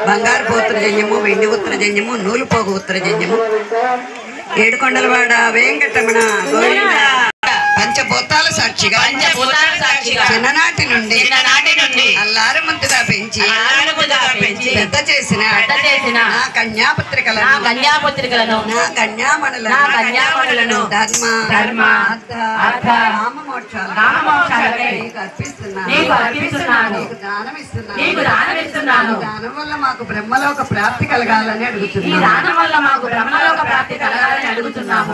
బంగారు ఉత్తరజన్యము, వెండి ఉత్తరజన్యము, నూలుపోగు ఉత్తరజన్యము, ఏడుకొండలవాడ వెంకటరమణ గోవింద. పంచభూతాల సాక్షిగా చిన్ననాటి నుండి అల్లారు ముద్దుగా పెంచి పెద్ద చేసిన నా కన్యాపుత్రికలను నా కన్యామణులను ధర్మ కామమోక్షాలకై నీకు అర్పిస్తున్నాను. నీకు దానమిస్తున్నాను. దానం వల్ల మాకు బ్రహ్మలోక ప్రాప్తి కలగాలని అడుగుతున్నాము.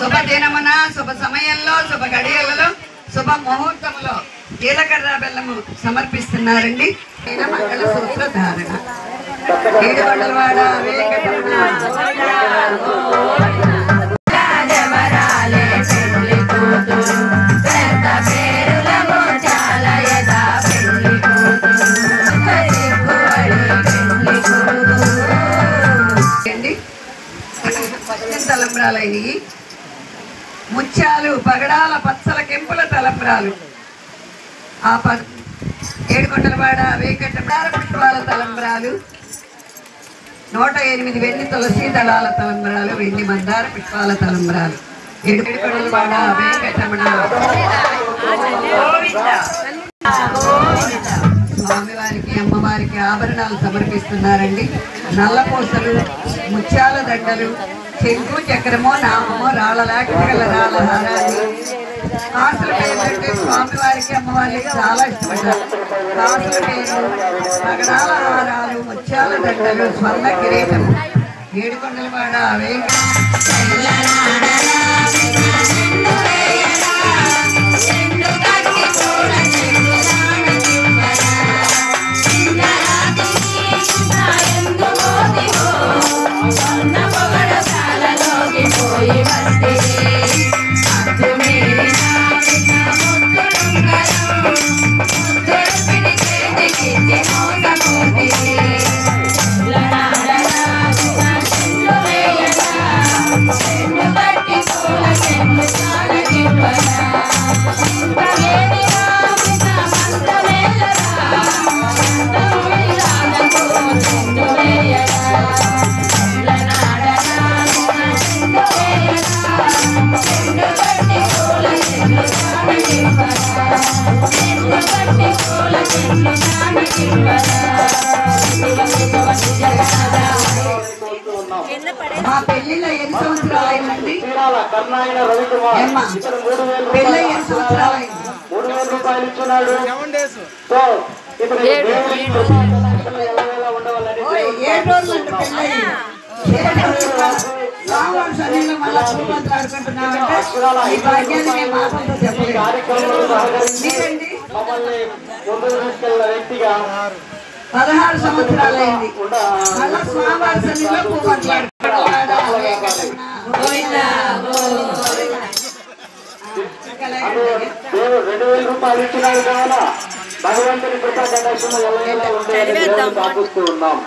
శుభదినమున శుభ సమయంలో శుభ గడియలలో శుభ ముహూర్తంలో జీలకర్ర బెల్లము సమర్పిస్తున్నారండి. మంగళ సూత్ర ధారణ. ఏడుకొండలవాడ వెంకటరమణ తలంబ్రాలైనవి. ముత్యాలు పగడాల పచ్చల కెంపుల తలంబ్రాలు. ఆ ఏడుకొండలవాడ వెంకటరమణ పుష్పాల తలంబ్రాలు. 108 వెండి తులసి దళాల తలంబ్రాలు, వెండి మందార పుష్పాల తలంబ్రాలు. ఏడుకొండలవాడ వెంకటరమణ స్వామివారికి అమ్మవారికి ఆభరణాలు సమర్పిస్తున్నారండి. నల్లపూసలు, ముత్యాల దండలు, చెంగు చక్రము, నామము, రాళ్ళలాంటి గల రాళ్ళ హారాలు. కాసుల పేరు అంటే స్వామివారికి అమ్మవారికి చాలా ఇష్టపడ్డారు. కాసుల పేరు, పగడాల హారాలు, ముత్యాల దండలు, స్వర్ణ కిరీటము. ఏడుకొండలవాడ మా పెళ్లిలో ఎన్ని సంవత్సరాలు అయిందండి? పెళ్ళి ఎన్ని సంవత్సరాలు అయింది? 3,000 రూపాయలు ఇచ్చున్నాడు. 7 రోజులు పెళ్ళి. సన్నిలో మళ్ళా పూర్వంతో ఆడుకుంటున్నామంటే ఈ భాగ్యాన్ని మేము మాటలతో చెప్పలేదు. 16 సంవత్సరాలు అయింది. మళ్ళా స్వామివారి సన్నిలో పూర్వంతో దేవుడు 2,000 రూపాయలు ఇచ్చినాడు కావాలా భగవంతుని కృపా కటాక్షము ఎల్లవేళలా ఉండాలని ప్రార్థిస్తూ ఉన్నాం.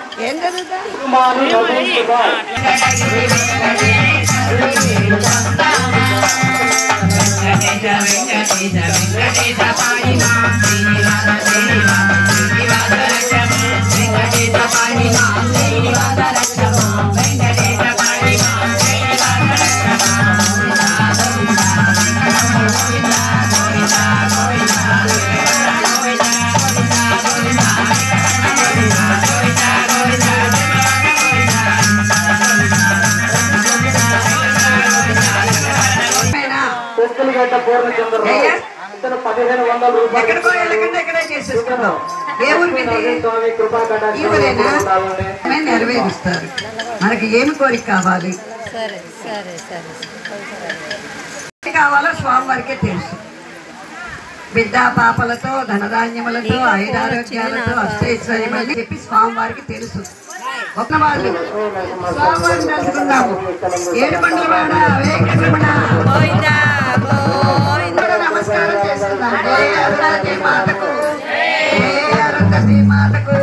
నెరవేరుస్తారు. మనకి ఏమి కోరిక కావాలి కావాలో స్వామి వారికే తెలుసు. బిడ్డ పాపలతో ధనధాన్యములతో ఐదారోగ్యాలతో అష్టైశ్వర్యమని చెప్పి స్వామివారికి తెలుసు. ఒక వాళ్ళు స్వామివారిని తెలుసుకున్నాము. ఏడుకొండలవాడ వెంకటరమణ నమస్కారం చేస్తున్నాం. జయ అరుంధతి మాతకు, జయ అరుంధతి మాతకు.